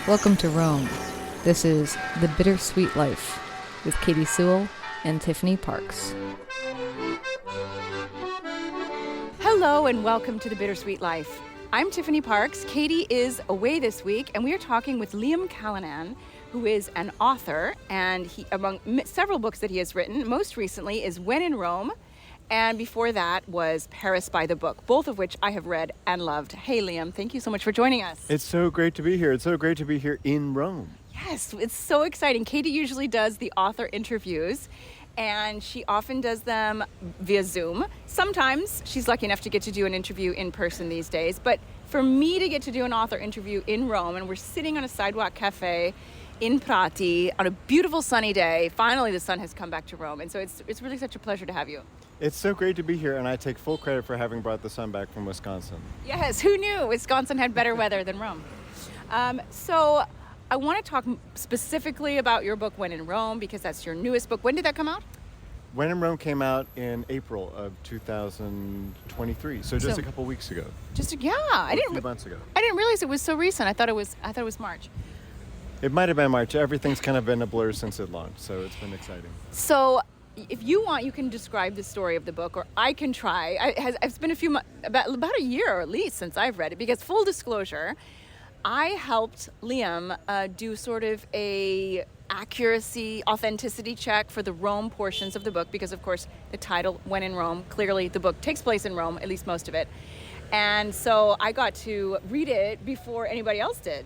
Welcome to Rome. This is The Bittersweet Life with Katie Sewell and Tiffany Parks. Hello and welcome to The Bittersweet Life. I'm Tiffany Parks. Katie is away this week, and we are talking with Liam Callanan, who is an author, and he, among several books that he has written, most recently is When in Rome, and before that was Paris by the Book, both of which I have read and loved. Hey, Liam, thank you so much for joining us. It's so great to be here. It's so great to be here in Rome. Yes, it's so exciting. Katie usually does the author interviews, and she often does them via Zoom. Sometimes she's lucky enough to get to do an interview in person these days, but for me to get to do an author interview in Rome, and we're sitting on a sidewalk cafe in Prati on a beautiful sunny day. Finally, the sun has come back to Rome, and so it's really such a pleasure to have you. It's so great to be here, and I take full credit for having brought the sun back from Wisconsin. Yes, who knew Wisconsin had better weather than Rome? So I want to talk specifically about your book, When in Rome, because that's your newest book. When did that come out? When in Rome came out in April of 2023, so just a couple weeks ago. A few months ago. I didn't realize it was so recent. I thought it was March. It might have been March. Everything's kind of been a blur since it launched, so it's been exciting. So if you want, you can describe the story of the book, or I can try. It's been about a year or at least since I've read it, because full disclosure, I helped Liam do sort of a accuracy, authenticity check for the Rome portions of the book, because of course the title, When in Rome, clearly the book takes place in Rome, at least most of it. And so I got to read it before anybody else did.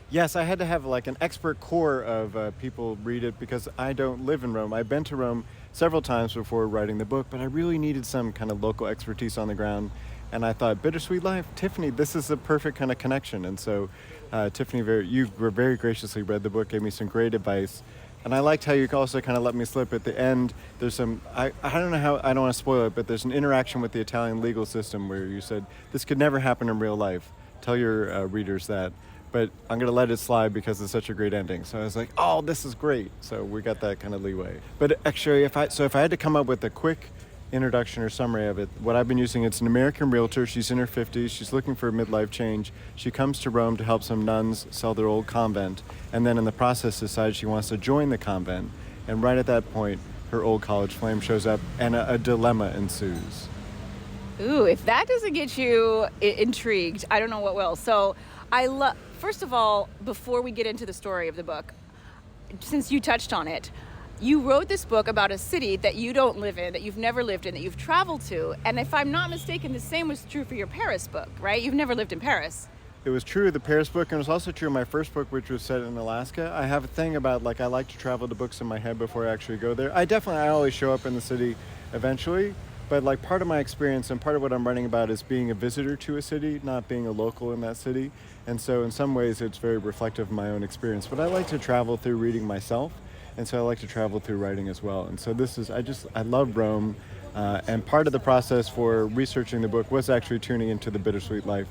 Yes, I had to have like an expert core of people read it because I don't live in Rome. I've been to Rome several times before writing the book, but I really needed some kind of local expertise on the ground. And I thought, Bittersweet Life, Tiffany, this is the perfect kind of connection. And so, Tiffany, you were very graciously read the book, gave me some great advice. And I liked how you also kind of let me slip at the end. There's some, I don't know how, I don't want to spoil it, but there's an interaction with the Italian legal system where you said, this could never happen in real life. Tell your readers that. But I'm going to let it slide because it's such a great ending. So I was like, oh, this is great. So we got that kind of leeway. But actually, if I had to come up with a quick introduction or summary of it, what I've been using, it's an American realtor. She's in her 50s. She's looking for a midlife change. She comes to Rome to help some nuns sell their old convent. And then in the process decides she wants to join the convent. And right at that point, her old college flame shows up and a dilemma ensues. Ooh, if that doesn't get you intrigued, I don't know what will. So first of all, before we get into the story of the book, since you touched on it, you wrote this book about a city that you don't live in, that you've never lived in, that you've traveled to. And if I'm not mistaken, the same was true for your Paris book, right? You've never lived in Paris. It was true of the Paris book, and it was also true of my first book, which was set in Alaska. I have a thing about, I like to travel to books in my head before I actually go there. I always show up in the city eventually, but part of my experience and part of what I'm writing about is being a visitor to a city, not being a local in that city. And so in some ways, it's very reflective of my own experience. But I like to travel through reading myself, and so I like to travel through writing as well. And so I love Rome, and part of the process for researching the book was actually tuning into the Bittersweet Life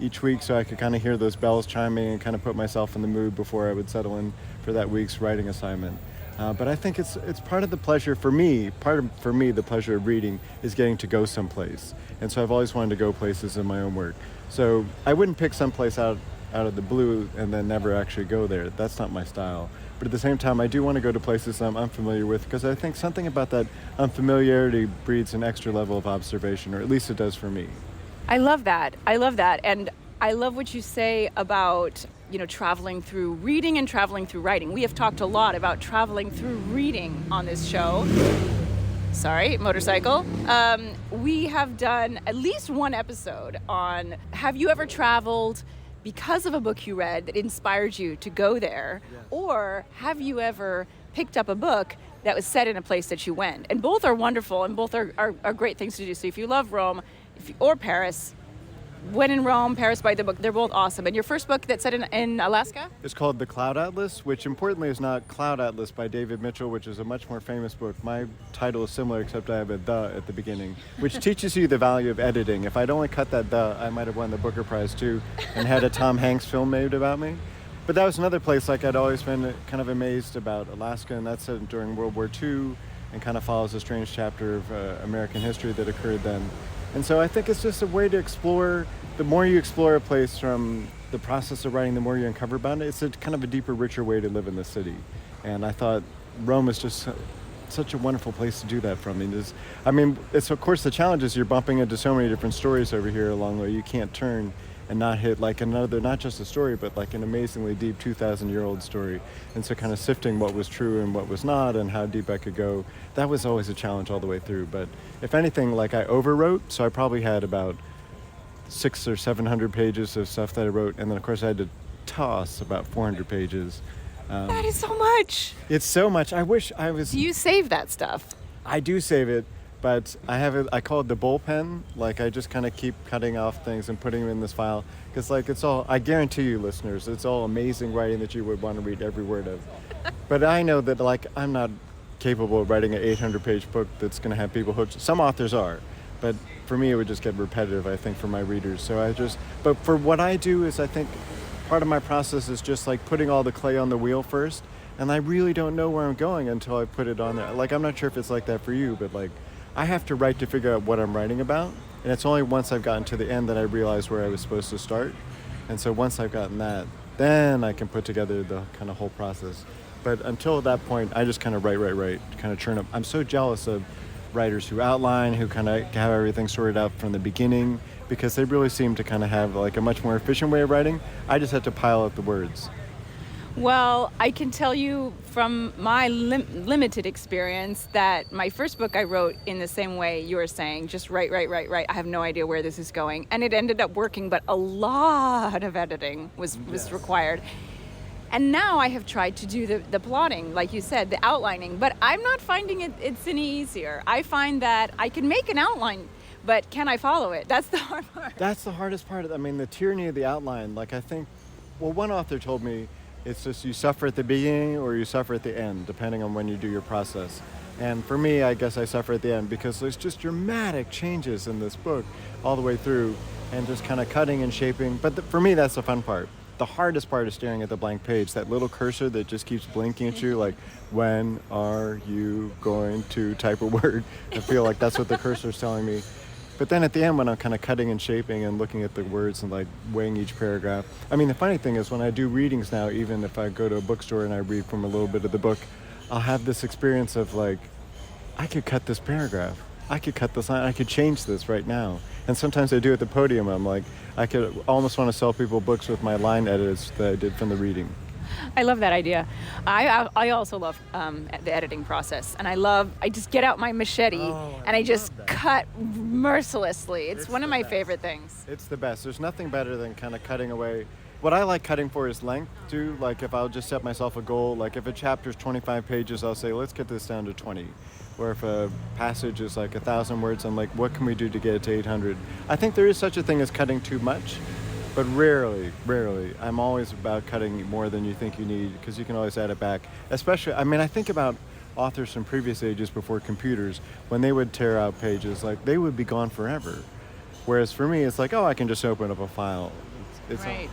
each week so I could kind of hear those bells chiming and kind of put myself in the mood before I would settle in for that week's writing assignment. But I think it's part of the pleasure for me. For me, the pleasure of reading is getting to go someplace. And so I've always wanted to go places in my own work. So I wouldn't pick someplace out of the blue and then never actually go there. That's not my style. But at the same time, I do want to go to places I'm unfamiliar with because I think something about that unfamiliarity breeds an extra level of observation, or at least it does for me. I love that. And I love what you say about, traveling through reading and traveling through writing. We have talked a lot about traveling through reading on this show. Sorry, motorcycle. We have done at least one episode on, have you ever traveled because of a book you read that inspired you to go there? Yes. Or have you ever picked up a book that was set in a place that you went? And both are wonderful, and both are great things to do. So if you love Rome or Paris, When in Rome, Paris by the Book, they're both awesome. And your first book that's set in Alaska? It's called The Cloud Atlas, which importantly is not Cloud Atlas by David Mitchell, which is a much more famous book. My title is similar, except I have a "the" at the beginning, which teaches you the value of editing. If I'd only cut that "the," I might have won the Booker Prize too and had a Tom Hanks film made about me. But that was another place I'd always been kind of amazed about, Alaska, and that's set during World War II and kind of follows a strange chapter of American history that occurred then. And so I think it's just a way to explore. The more you explore a place from the process of writing, the more you uncover about it. It's a kind of a deeper, richer way to live in the city. And I thought Rome is just such a wonderful place to do that from. It's of course the challenge is you're bumping into so many different stories over here along the way. You can't turn and not hit like another, not just a story, but like an amazingly deep 2,000-year-old story. And so kind of sifting what was true and what was not and how deep I could go, that was always a challenge all the way through. But if anything, like I overwrote, so I probably had about 600 or 700 pages of stuff that I wrote. And then of course I had to toss about 400 pages. That is so much. It's so much. I wish I was... Do you save that stuff? I do save it, but I call it the bullpen. Like I just kind of keep cutting off things and putting them in this file. Because like it's all, I guarantee you listeners, it's all amazing writing that you would want to read every word of. But I know that like I'm not capable of writing an 800-page book that's going to have people hooked. Some authors are, but for me it would just get repetitive, I think, for my readers. But for what I do is I think part of my process is just like putting all the clay on the wheel first, and I really don't know where I'm going until I put it on there. Like I'm not sure if it's like that for you, but like I have to write to figure out what I'm writing about, and it's only once I've gotten to the end that I realize where I was supposed to start. And so once I've gotten that, then I can put together the kind of whole process. But until that point, I just kind of write, kind of churn up. I'm so jealous of writers who outline, who kind of have everything sorted out from the beginning, because they really seem to kind of have like a much more efficient way of writing. I just have to pile out the words. Well, I can tell you from my limited experience that my first book I wrote in the same way you were saying, just write. I have no idea where this is going. And it ended up working, but a lot of editing was required. And now I have tried to do the plotting, like you said, the outlining, but I'm not finding it's any easier. I find that I can make an outline, but can I follow it? That's the hard part. That's the hardest part. The tyranny of the outline. Like I think, one author told me, it's just you suffer at the beginning or you suffer at the end, depending on when you do your process. And for me, I guess I suffer at the end because there's just dramatic changes in this book all the way through and just kind of cutting and shaping. But for me, that's the fun part. The hardest part is staring at the blank page, that little cursor that just keeps blinking at you, like, when are you going to type a word? I feel like that's what the cursor's telling me. But then at the end, when I'm kind of cutting and shaping and looking at the words and like weighing each paragraph. The funny thing is when I do readings now, even if I go to a bookstore and I read from a little bit of the book, I'll have this experience of like, I could cut this paragraph. I could cut this line. I could change this right now. And sometimes I do at the podium. I'm like, I could almost want to sell people books with my line edits that I did from the reading. I love that idea. I also love the editing process, and I just get out my machete and I just cut mercilessly. It's one of my favorite things. It's the best. There's nothing better than kind of cutting away. What I like cutting for is length too. Like if I'll just set myself a goal, like if a chapter's 25 pages, I'll say, let's get this down to 20. Or if a passage is like 1,000 words, I'm like, what can we do to get it to 800? I think there is such a thing as cutting too much. But rarely. I'm always about cutting more than you think you need because you can always add it back. Especially, I think about authors from previous ages before computers, when they would tear out pages, like they would be gone forever. Whereas for me, it's like, I can just open up a file. It's right.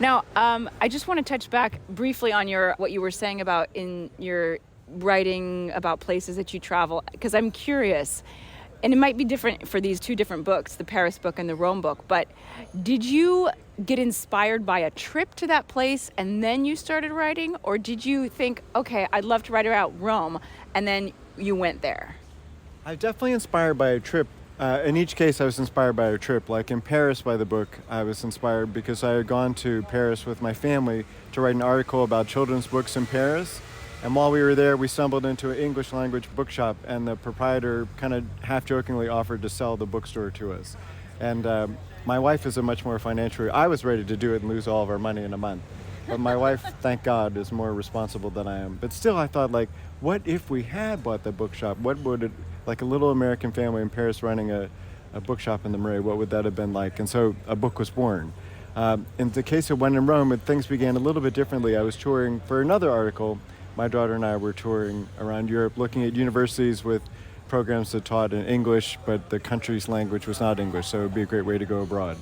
Now, I just want to touch back briefly on what you were saying about in your writing about places that you travel, because I'm curious. And it might be different for these two different books, the Paris book and the Rome book, but did you get inspired by a trip to that place and then you started writing? Or did you think, okay, I'd love to write about Rome, and then you went there? I'm definitely inspired by a trip. In each case, I was inspired by a trip. Like in Paris by the book, I was inspired because I had gone to Paris with my family to write an article about children's books in Paris. And while we were there, we stumbled into an English language bookshop, and the proprietor kind of half-jokingly offered to sell the bookstore to us. And my wife is a much more financial... I was ready to do it and lose all of our money in a month. But my wife, thank God, is more responsible than I am. But still, I thought, like, what if we had bought the bookshop? What would it... Like a little American family in Paris running a bookshop in the Marais, what would that have been like? And so a book was born. In the case of When in Rome, things began a little bit differently. I was touring for another article. My daughter and I were touring around Europe, looking at universities with programs that taught in English, but the country's language was not English, so it would be a great way to go abroad.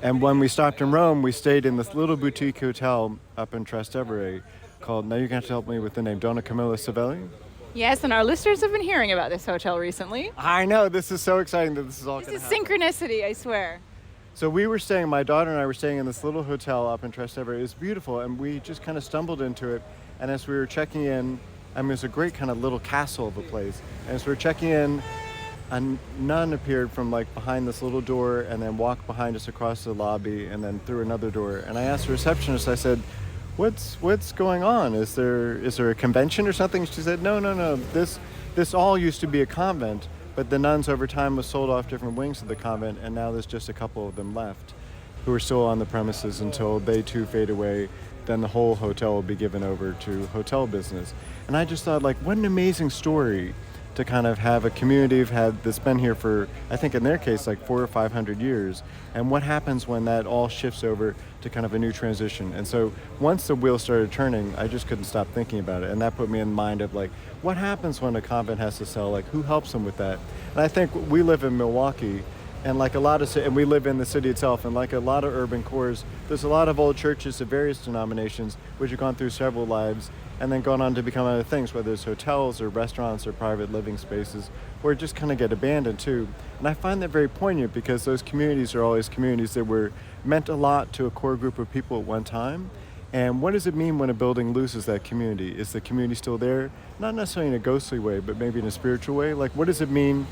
And when we stopped in Rome, we stayed in this little boutique hotel up in Trastevere called, now you're going to have to help me with the name, Donna Camilla Savelli? Yes, and our listeners have been hearing about this hotel recently. I know, this is so exciting that this is all going to This is happen. synchronicity, I swear. So my daughter and I were staying in this little hotel up in Trastevere. It was beautiful, and we just kind of stumbled into it. And as we were checking in, I mean, it was a great kind of little castle of a place. And as we were checking in, a nun appeared from like behind this little door and then walked behind us across the lobby and then through another door. And I asked the receptionist, I said, what's going on? Is there a convention or something? She said, no. This all used to be a convent, but the nuns over time was sold off different wings of the convent, and now there's just a couple of them left who are still on the premises until they too fade away. Then the whole hotel will be given over to hotel business. And I just thought, like, what an amazing story to kind of have a community that's been here for, I think in their case, like 400 or 500 years. And what happens when that all shifts over to kind of a new transition. And so once the wheel started turning, I just couldn't stop thinking about it. And that put me in mind of like, what happens when a convent has to sell? Like, who helps them with that? And I think we live in Milwaukee, and like and we live in the city itself, and like a lot of urban cores, there's a lot of old churches of various denominations which have gone through several lives and then gone on to become other things, whether it's hotels or restaurants or private living spaces, or just kind of get abandoned too. And I find that very poignant because those communities are always communities that were meant a lot to a core group of people at one time. And what does it mean when a building loses that community? Is the community still there? Not necessarily in a ghostly way, but maybe in a spiritual way. Like, what does it mean?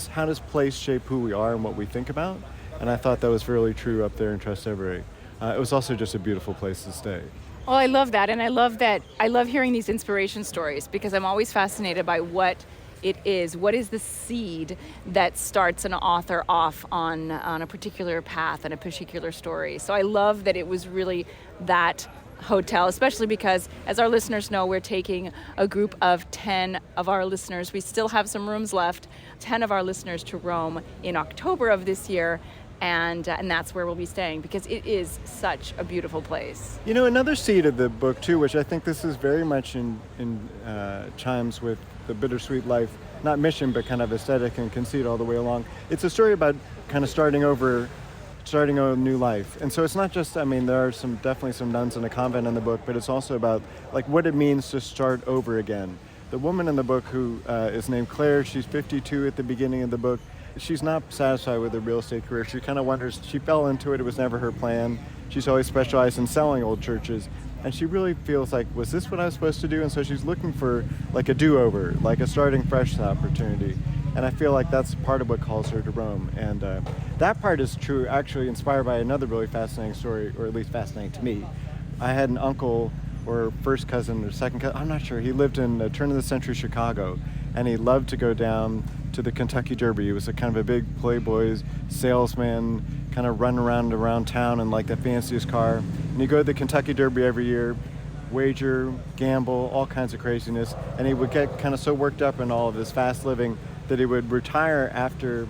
How does place shape who we are and what we think about? And I thought that was really true up there in Trastevere. It was also just a beautiful place to stay. Oh, I love that. And I love hearing these inspiration stories because I'm always fascinated by what it is. What is the seed that starts an author off on a particular path and a particular story? So I love that it was really that hotel, especially because, as our listeners know, we're taking a group of 10 of our listeners. We still have some rooms left, 10 of our listeners to Rome in October of this year. And that's where we'll be staying because it is such a beautiful place. You know, another seed of the book too, which I think this is very much in chimes with the Bittersweet life, not mission, but kind of aesthetic and conceit all the way along. It's a story about kind of starting a new life. And so it's not just, I mean, there are definitely some nuns in a convent in the book, but it's also about like what it means to start over again. The woman in the book who is named Claire, she's 52 at the beginning of the book. She's not satisfied with her real estate career. She kind of wonders, she fell into it, it was never her plan. She's always specialized in selling old churches. And she really feels like, was this what I was supposed to do? And so she's looking for like a do-over, like a starting fresh opportunity. And I feel like that's part of what calls her to Rome. And that part is true, actually inspired by another really fascinating story, or at least fascinating to me. I had an uncle or first cousin or second cousin, I'm not sure. He lived in turn of the century Chicago, and he loved to go down to the Kentucky Derby. He was a kind of a big playboy salesman, kind of run around town in like the fanciest car. And he'd go to the Kentucky Derby every year, wager, gamble, all kinds of craziness. And he would get kind of so worked up in all of his fast living that he would retire after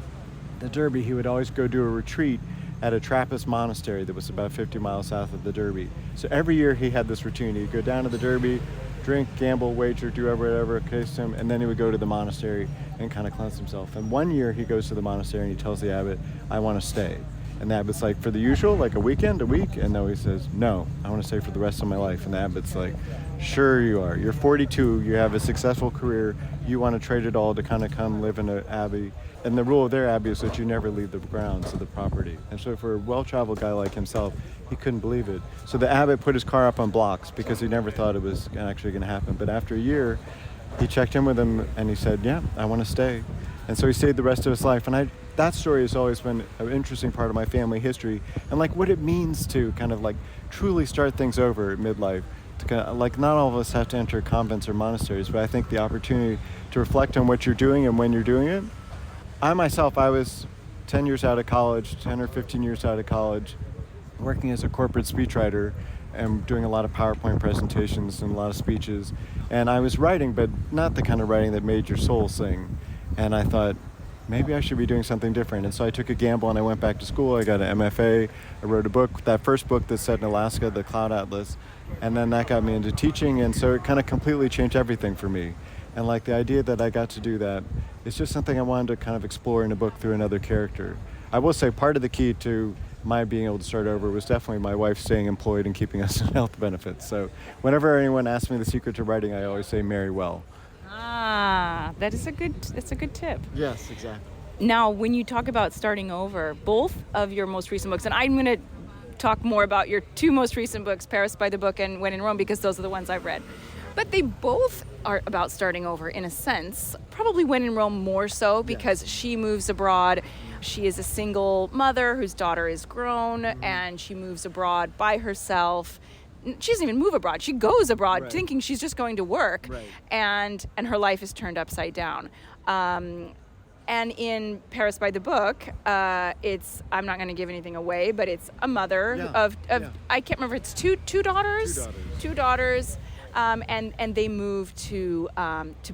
the Derby. He would always go do a retreat at a Trappist monastery that was about 50 miles south of the Derby. So every year he had this routine. He'd go down to the Derby, drink, gamble, wager, do whatever occurs to him, and then he would go to the monastery and kind of cleanse himself. And one year he goes to the monastery and he tells the abbot, I want to stay. And the abbot's like, for the usual, like a weekend, a week? And no, he says, no, I want to stay for the rest of my life. And the abbot's like, sure you are. You're 42, you have a successful career, you want to trade it all to kind of come live in an abbey. And the rule of their abbey is that you never leave the grounds of the property. And so for a well-traveled guy like himself, he couldn't believe it. So the abbot put his car up on blocks because he never thought it was actually going to happen. But after a year, he checked in with him and he said, yeah, I want to stay. And so he stayed the rest of his life. And that story has always been an interesting part of my family history and like what it means to kind of like truly start things over at midlife. To kind of, like, not all of us have to enter convents or monasteries, but I think the opportunity to reflect on what you're doing and when you're doing it. I was 10 years out of college, 10 or 15 years out of college, working as a corporate speechwriter and doing a lot of PowerPoint presentations and a lot of speeches. And I was writing, but not the kind of writing that made your soul sing. And I thought, maybe I should be doing something different. And so I took a gamble and I went back to school. I got an MFA. I wrote a book, that first book that's set in Alaska, The Cloud Atlas. And then that got me into teaching. And so it kind of completely changed everything for me. And like the idea that I got to do that, it's just something I wanted to kind of explore in a book through another character. I will say part of the key to my being able to start over was definitely my wife staying employed and keeping us in health benefits. So whenever anyone asks me the secret to writing, I always say marry well. That's a good tip. Yes, exactly. Now, when you talk about starting over, both of your most recent books, and I'm going to talk more about your two most recent books, Paris by the Book and When in Rome, because those are the ones I've read. But they both are about starting over in a sense. Probably When in Rome more so because she moves abroad. She is a single mother whose daughter is grown, and she moves abroad by herself. She doesn't even move abroad. She goes abroad thinking she's just going to work, and her life is turned upside down. And in Paris by the Book, it's, I'm not going to give anything away, but it's a mother of I can't remember, it's two daughters. Two daughters. And they moved to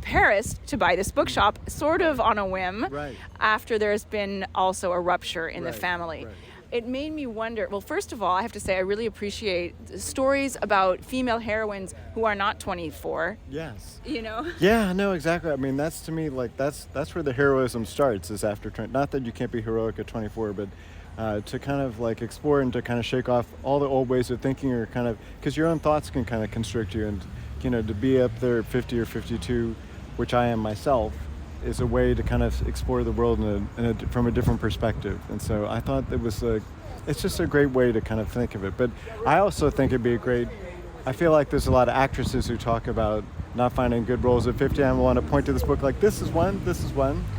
Paris to buy this bookshop, sort of on a whim, after there's been also a rupture in the family. It made me wonder, well, first of all, I have to say I really appreciate stories about female heroines who are not 24. Yes. You know? Yeah, no, exactly. I mean, that's to me, like, that's where the heroism starts, is after, not that you can't be heroic at 24, but to kind of like explore and to kind of shake off all the old ways of thinking, or kind of, because your own thoughts can kind of constrict you, and, you know, to be up there at 50 or 52, which I am myself, is a way to kind of explore the world from a different perspective. And so I thought it's just a great way to kind of think of it. But I also think it'd be I feel like there's a lot of actresses who talk about not finding good roles at 50. I want to point to this book like, this is one.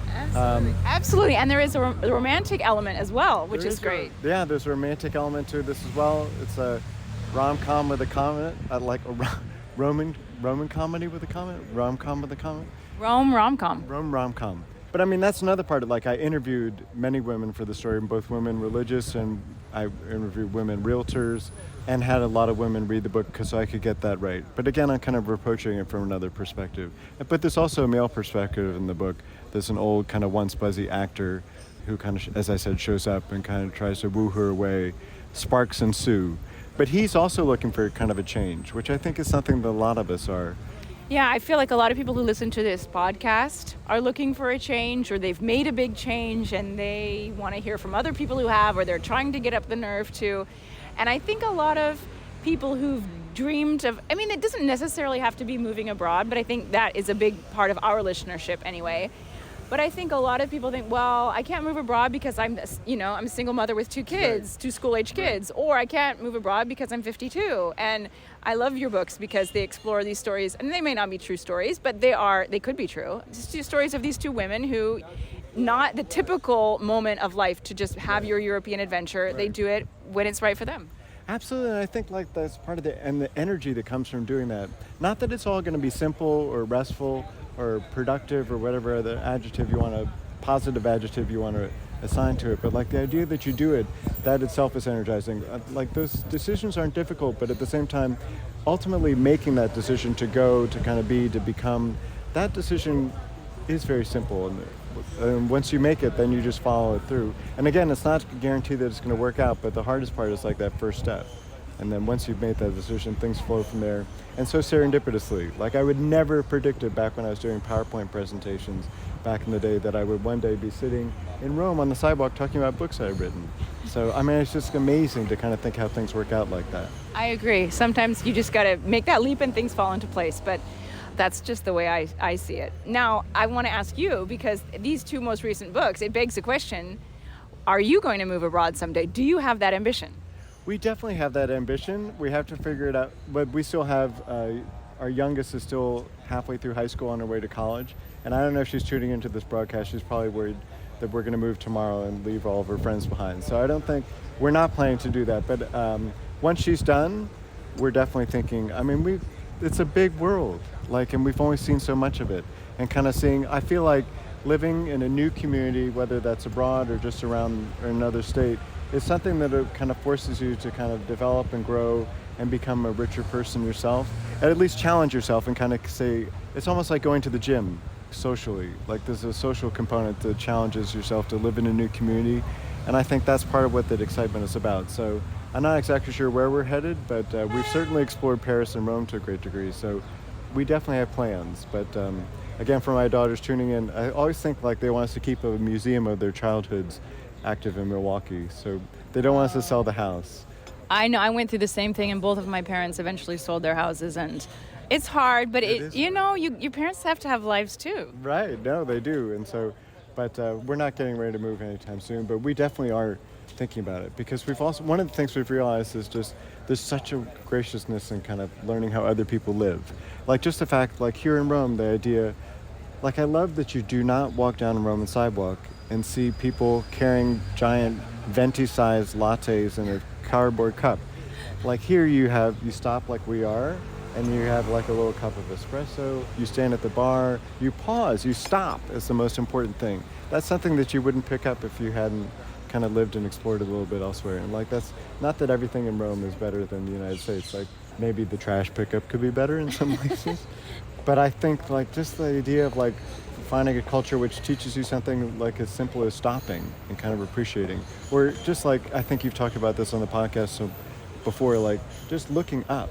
Absolutely. And there is a romantic element as well, which is great. There's a romantic element to this as well. It's a rom-com with a comment, like a Roman comedy with a comment, rom-com with a comment. Rome rom-com. But I mean, that's another part of, like, I interviewed many women for the story, both women religious, and I interviewed women realtors, and had a lot of women read the book so I could get that right. But again, I'm kind of approaching it from another perspective. But there's also a male perspective in the book. There's an old kind of once buzzy actor who kind of, as I said, shows up and kind of tries to woo her away. Sparks ensue. But he's also looking for kind of a change, which I think is something that a lot of us are. Yeah, I feel like a lot of people who listen to this podcast are looking for a change, or they've made a big change and they want to hear from other people who have, or they're trying to get up the nerve to. And I think a lot of people who've dreamed of, I mean, it doesn't necessarily have to be moving abroad, but I think that is a big part of our listenership anyway. But I think a lot of people think, well, I can't move abroad because I'm a single mother with two kids, two school-age kids, or I can't move abroad because I'm 52. And I love your books because they explore these stories, and they may not be true stories, but they could be true. Just two stories of these two women who, not the typical moment of life to just have your European adventure. They do it when it's right for them. Absolutely, and I think like that's part of the energy that comes from doing that. Not that it's all going to be simple or restful or productive or whatever other positive adjective you want to assign to it, but like the idea that you do it, that itself is energizing. Like those decisions aren't difficult, but at the same time, ultimately making that decision to go, to kind of be, to become, that decision is very simple. And once you make it, then you just follow it through. And again, it's not guaranteed that it's going to work out, but the hardest part is like that first step. And then once you've made that decision, things flow from there. And so serendipitously, like I would never have predicted back when I was doing PowerPoint presentations back in the day that I would one day be sitting in Rome on the sidewalk talking about books I had written. So, I mean, it's just amazing to kind of think how things work out like that. I agree. Sometimes you just got to make that leap and things fall into place. But that's just the way I see it. Now, I want to ask you, because these two most recent books, it begs the question, are you going to move abroad someday? Do you have that ambition? We definitely have that ambition. We have to figure it out. But we still have, our youngest is still halfway through high school on her way to college. And I don't know if she's tuning into this broadcast. She's probably worried that we're going to move tomorrow and leave all of her friends behind. So I don't think, we're not planning to do that. But once she's done, we're definitely thinking, I mean, it's a big world. Like, and we've only seen so much of it. And kind of seeing, I feel like living in a new community, whether that's abroad or just around or another state, is something that kind of forces you to kind of develop and grow and become a richer person yourself. And at least challenge yourself and kind of say, it's almost like going to the gym socially. Like there's a social component that challenges yourself to live in a new community. And I think that's part of what that excitement is about. So I'm not exactly sure where we're headed, but we've certainly explored Paris and Rome to a great degree. So we definitely have plans. But again, for my daughters tuning in, I always think like they want us to keep a museum of their childhoods active in Milwaukee. So they don't want us to sell the house. I know. I went through the same thing, and both of my parents eventually sold their houses, and It's hard, but It is you know, your parents have to have lives too. Right, no, they do. And so, but we're not getting ready to move anytime soon, but we definitely are thinking about it because we've also, one of the things we've realized is just there's such a graciousness in kind of learning how other people live. Like just the fact, like here in Rome, the idea, like I love that you do not walk down a Roman sidewalk and see people carrying giant venti-sized lattes in a cardboard cup. Like here you stop like we are, and you have like a little cup of espresso, you stand at the bar, you pause, you stop is the most important thing. That's something that you wouldn't pick up if you hadn't kind of lived and explored a little bit elsewhere. And like that's, not that everything in Rome is better than the United States, like maybe the trash pickup could be better in some places. But I think like just the idea of like finding a culture which teaches you something like as simple as stopping and kind of appreciating. Or just like, I think you've talked about this on the podcast before, like just looking up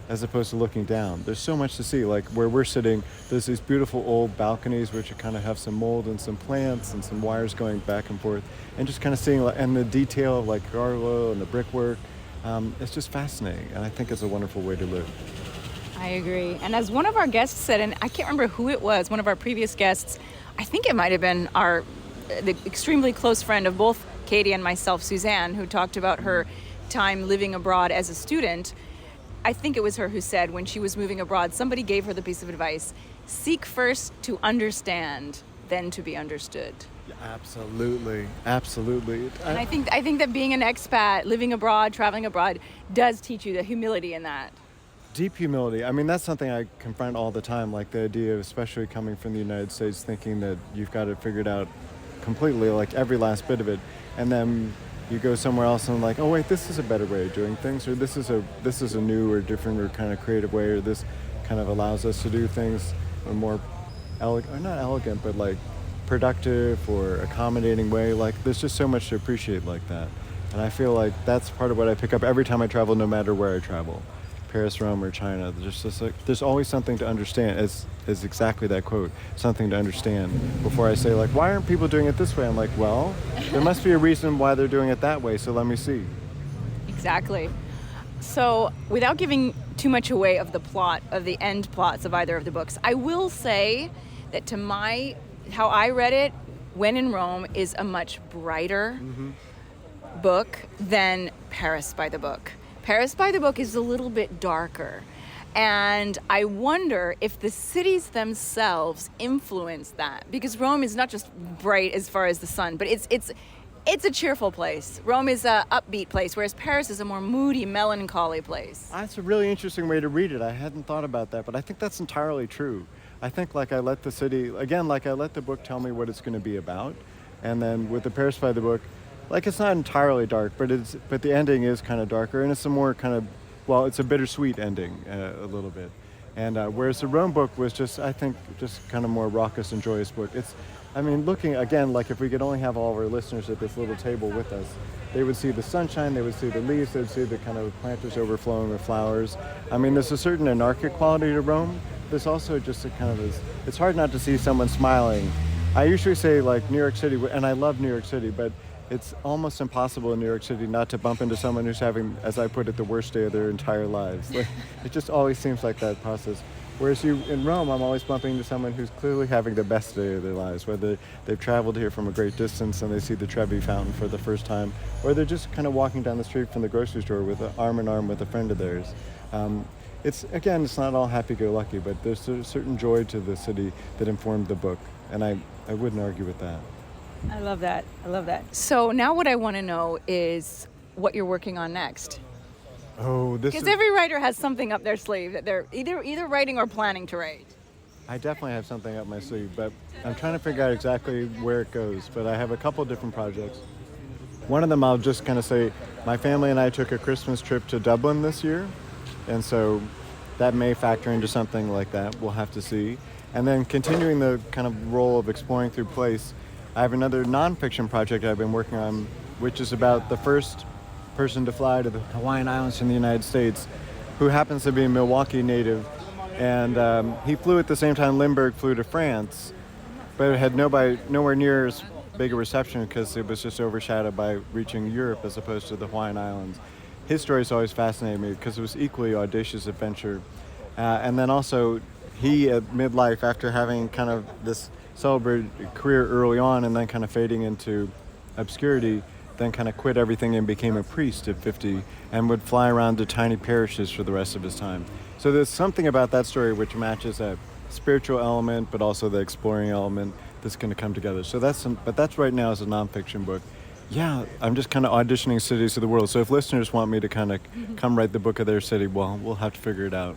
as opposed to looking down. There's so much to see. Like where we're sitting, there's these beautiful old balconies which kind of have some mold and some plants and some wires going back and forth, and just kind of seeing, and the detail of like gargoyle and the brickwork. It's just fascinating, and I think it's a wonderful way to live. I agree. And as one of our guests said, and I can't remember who it was, one of our previous guests, I think it might have been the extremely close friend of both Katie and myself, Suzanne, who talked about her time living abroad as a student. I think it was her who said when she was moving abroad, somebody gave her the piece of advice: seek first to understand, then to be understood. Absolutely, absolutely. And I think that being an expat, living abroad, traveling abroad, does teach you the humility in that. Deep humility. I mean, that's something I confront all the time, like the idea of, especially coming from the United States, thinking that you've got it figured out completely, like every last bit of it. And then you go somewhere else and like, oh wait, this is a better way of doing things, or this is a new or different or kind of creative way, or this kind of allows us to do things a more not elegant, but like productive or accommodating way. Like there's just so much to appreciate like that. And I feel like that's part of what I pick up every time I travel, no matter where I travel. Paris, Rome, or China. There's always something to understand. Is exactly that quote, something to understand. Before I say like, why aren't people doing it this way? I'm like, well, there must be a reason why they're doing it that way, so let me see. Exactly. So without giving too much away of the plot, of the end plots of either of the books, I will say that how I read it, When in Rome is a much brighter book than Paris by the Book. Paris by the Book is a little bit darker. And I wonder if the cities themselves influence that, because Rome is not just bright as far as the sun, but it's a cheerful place. Rome is a upbeat place, whereas Paris is a more moody, melancholy place. That's a really interesting way to read it. I hadn't thought about that, but I think that's entirely true. I think like I let the book tell me what it's going to be about, and then with the Paris by the Book, like it's not entirely dark, but the ending is kind of darker, and it's a more kind of, well, it's a bittersweet ending a little bit. And whereas the Rome book was just, I think, just kind of more raucous and joyous book. Looking again, like if we could only have all of our listeners at this little table with us, they would see the sunshine, they would see the leaves, they would see the kind of planters overflowing with flowers. I mean, there's a certain anarchic quality to Rome. There's also just a kind of it's hard not to see someone smiling. I usually say like New York City, and I love New York City, but it's almost impossible in New York City not to bump into someone who's having, as I put it, the worst day of their entire lives. Like, it just always seems like that process. Whereas in Rome, I'm always bumping into someone who's clearly having the best day of their lives, whether they've traveled here from a great distance and they see the Trevi Fountain for the first time, or they're just kind of walking down the street from the grocery store with arm in arm with a friend of theirs. It's not all happy-go-lucky, but there's a certain joy to the city that informed the book, and I wouldn't argue with that. I love that. So now what I want to know is what you're working on next. Oh, because every writer has something up their sleeve that they're either writing or planning to write. I definitely have something up my sleeve, but I'm trying to figure out exactly where it goes. But I have a couple different projects. One of them, I'll just kind of say, my family and I took a Christmas trip to Dublin this year, and so that may factor into something like that. We'll have to see. And then continuing the kind of role of exploring through place, I have another nonfiction project I've been working on, which is about the first person to fly to the Hawaiian Islands from the United States, who happens to be a Milwaukee native. And he flew at the same time Lindbergh flew to France, but it had nowhere near as big a reception because it was just overshadowed by reaching Europe as opposed to the Hawaiian Islands. His story's always fascinated me because it was equally audacious adventure. And then also, he at midlife, after having kind of this celebrated career early on and then kind of fading into obscurity, then kind of quit everything and became a priest at 50 and would fly around to tiny parishes for the rest of his time. So there's something about that story which matches that spiritual element, but also the exploring element that's going to come together. So but that's right now as a nonfiction book. Yeah, I'm just kind of auditioning cities of the world. So if listeners want me to kind of come write the book of their city, well, we'll have to figure it out.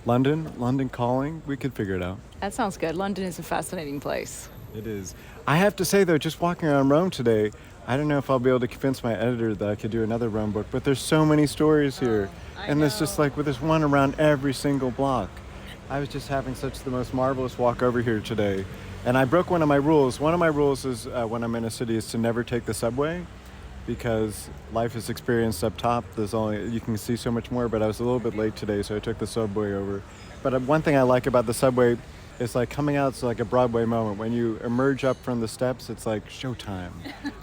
London calling, we could figure it out. That sounds good. London is a fascinating place. It is. I have to say, though, just walking around Rome today, I don't know if I'll be able to convince my editor that I could do another Rome book, but there's so many stories here. And there's just like, there's one around every single block. I was just having such the most marvelous walk over here today. And I broke one of my rules. One of my rules is when I'm in a city is to never take the subway, because life is experienced up top. You can see so much more, but I was a little bit late today, so I took the subway over. But one thing I like about the subway is like coming out, it's like a Broadway moment. When you emerge up from the steps, it's like showtime.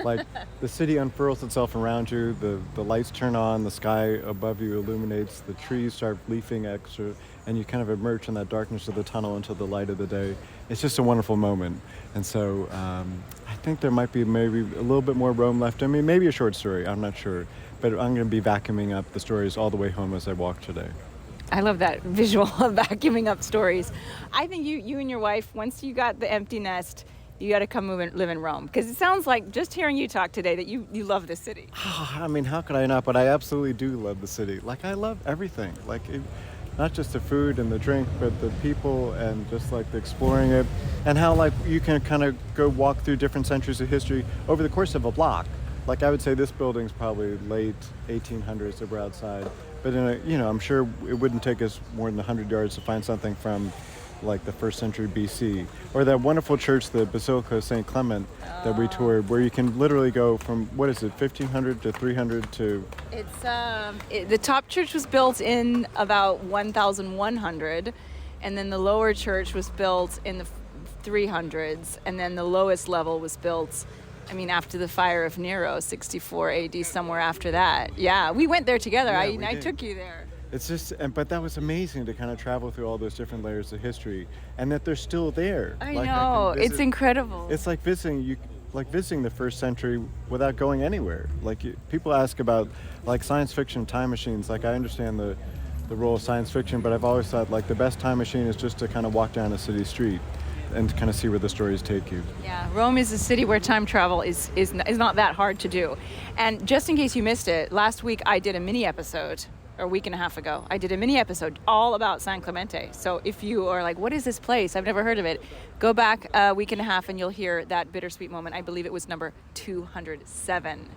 Like the city unfurls itself around you, the lights turn on, the sky above you illuminates, the trees start leafing extra, and you kind of emerge from that darkness of the tunnel into the light of the day. It's just a wonderful moment. And so I think there might be maybe a little bit more Rome left in me, maybe a short story, I'm not sure. But I'm going to be vacuuming up the stories all the way home as I walk today. I love that visual of vacuuming up stories. I think you and your wife, once you got the empty nest, you got to come live in Rome. Because it sounds like, just hearing you talk today, that you love this city. I mean, how could I not? But I absolutely do love the city. Like, I love everything. Like, not just the food and the drink, but the people and just like the exploring it. And how like you can kind of go walk through different centuries of history over the course of a block. Like, I would say this building's probably late 1800s that we're outside. But I'm sure it wouldn't take us more than 100 yards to find something from like the 1st century BC. Or that wonderful church, the Basilica of St. Clement, that we toured, where you can literally go from, 1500 to 300 to... It's the top church was built in about 1100, and then the lower church was built in the 300s, and then the lowest level was built, after the fire of Nero, 64 AD, somewhere after that. Yeah, we went there together. Yeah, I took you there. It's just, but that was amazing to kind of travel through all those different layers of history, and that they're still there. I know, it's incredible. It's like visiting the 1st century without going anywhere. Like people ask about like science fiction time machines. Like I understand the role of science fiction, but I've always thought like the best time machine is just to kind of walk down a city street and kind of see where the stories take you. Yeah, Rome is a city where time travel is not that hard to do. And just in case you missed it, last week I did a mini episode, or a week and a half ago, I did a mini episode all about San Clemente. So if you are like, what is this place? I've never heard of it. Go back a week and a half and you'll hear that bittersweet moment. I believe it was number 207.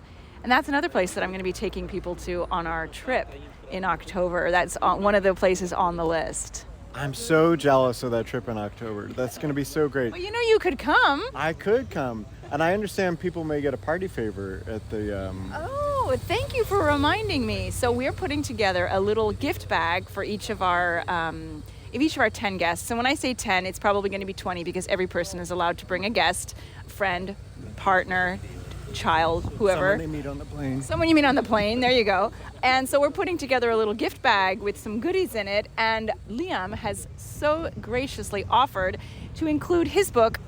And that's another place that I'm going to be taking people to on our trip in October. That's one of the places on the list. I'm so jealous of that trip in October. That's going to be so great. Well, you could come. I could come. And I understand people may get a party favor at the... Oh, thank you for reminding me. So we're putting together a little gift bag for each of our 10 guests. And when I say 10, it's probably going to be 20 because every person is allowed to bring a guest, friend, partner, child, whoever. Someone you meet on the plane. There you go. And so we're putting together a little gift bag with some goodies in it. And Liam has so graciously offered to include his book,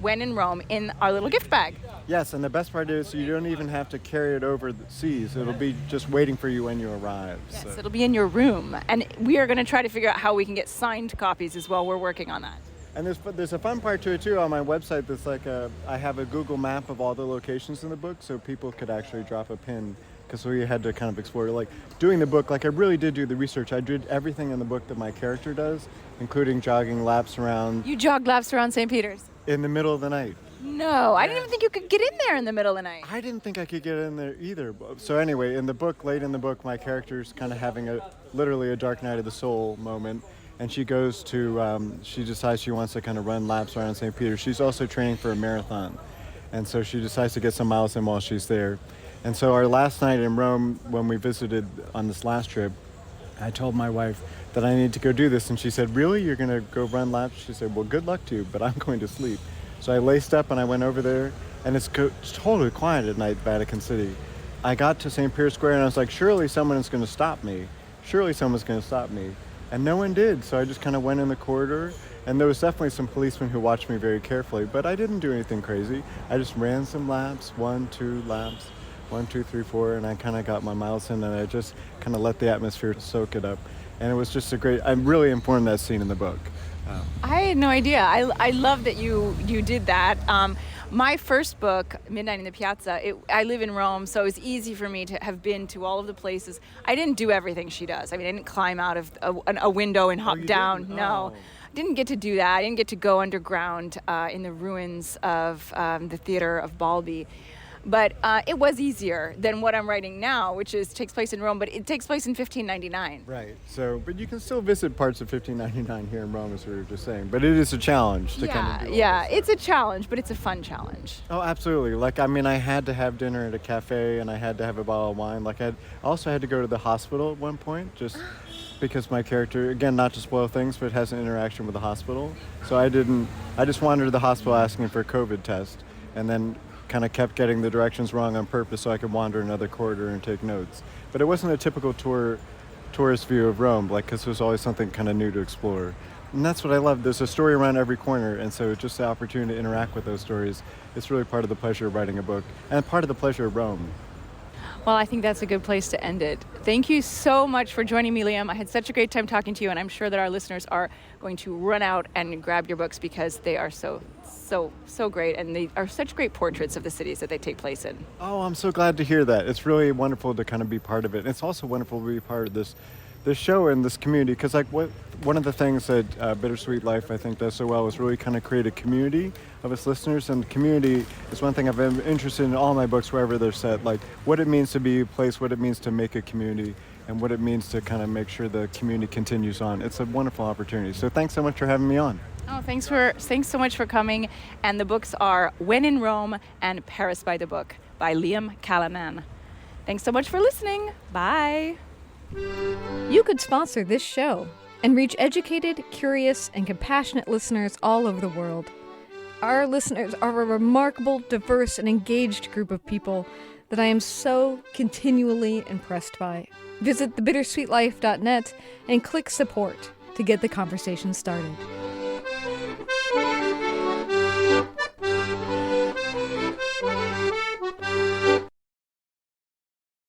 When in Rome, in our little gift bag. Yes, and the best part is you don't even have to carry it over the seas. It'll be just waiting for you when you arrive. Yes, so. It'll be in your room. And we are going to try to figure out how we can get signed copies as well. We're working on that. And there's a fun part to it too on my website. That's like I have a Google map of all the locations in the book, so people could actually drop a pin. Because we had to kind of explore, like doing the book, like I really did do the research. I did everything in the book that my character does, including jogging laps around. You jogged laps around St. Peter's? In the middle of the night. No, I didn't even think you could get in there in the middle of the night. I didn't think I could get in there either. So anyway, late in the book, my character's kind of having literally a dark night of the soul moment. And she goes to, she decides she wants to kind of run laps around St. Peter's. She's also training for a marathon. And so she decides to get some miles in while she's there. And so our last night in Rome, when we visited on this last trip, I told my wife that I need to go do this. And she said, really? You're going to go run laps? She said, well, good luck to you, but I'm going to sleep. So I laced up and I went over there, and it's totally quiet at night, Vatican City. I got to St. Peter's Square and I was like, surely someone is going to stop me. Surely someone's going to stop me. And no one did, so I just kind of went in the corridor, and there was definitely some policemen who watched me very carefully, but I didn't do anything crazy. I just ran some laps, 1, 2 laps, 1, 2, 3, 4, and I kind of got my miles in, and I just kind of let the atmosphere soak it up. And it was just I really informed that scene in the book. I had no idea. I love that you did that. My first book, Midnight in the Piazza, I live in Rome, so it was easy for me to have been to all of the places. I didn't do everything she does. I mean, I didn't climb out of a window and hop down. Didn't? No. Oh. I didn't get to do that. I didn't get to go underground in the ruins of the theater of Balbi. But it was easier than what I'm writing now, which takes place in Rome, but it takes place in 1599. Right. So, but you can still visit parts of 1599 here in Rome, as we were just saying. But it is a challenge to kind of do all Yeah, this. it's a challenge, but it's a fun challenge. Oh, absolutely. Like, I mean, I had to have dinner at a cafe, and I had to have a bottle of wine. Like, I also had to go to the hospital at one point, just because my character, again, not to spoil things, but has an interaction with the hospital. So I just wandered to the hospital asking for a COVID test, and then kind of kept getting the directions wrong on purpose so I could wander another corridor and take notes. But it wasn't a typical tourist view of Rome, like, because there's always something kind of new to explore. And that's what I love. There's a story around every corner, and so just the opportunity to interact with those stories is really part of the pleasure of writing a book, and part of the pleasure of Rome. Well, I think that's a good place to end it. Thank you so much for joining me, Liam. I had such a great time talking to you, and I'm sure that our listeners are going to run out and grab your books because they are so great, and they are such great portraits of the cities that they take place in. Oh, I'm so glad to hear that. It's really wonderful to kind of be part of it. And it's also wonderful to be part of this show and this community, because one of the things that Bittersweet Life, I think, does so well is really kind of create a community of its listeners. And community is one thing I've been interested in all my books, wherever they're set, like what it means to be a place, what it means to make a community, and what it means to kind of make sure the community continues on. It's a wonderful opportunity. So thanks so much for having me on. Oh, thanks so much for coming. And the books are When in Rome and Paris by the Book by Liam Callanan. Thanks so much for listening. Bye. You could sponsor this show and reach educated, curious, and compassionate listeners all over the world. Our listeners are a remarkable, diverse, and engaged group of people that I am so continually impressed by. Visit thebittersweetlife.net and click support to get the conversation started.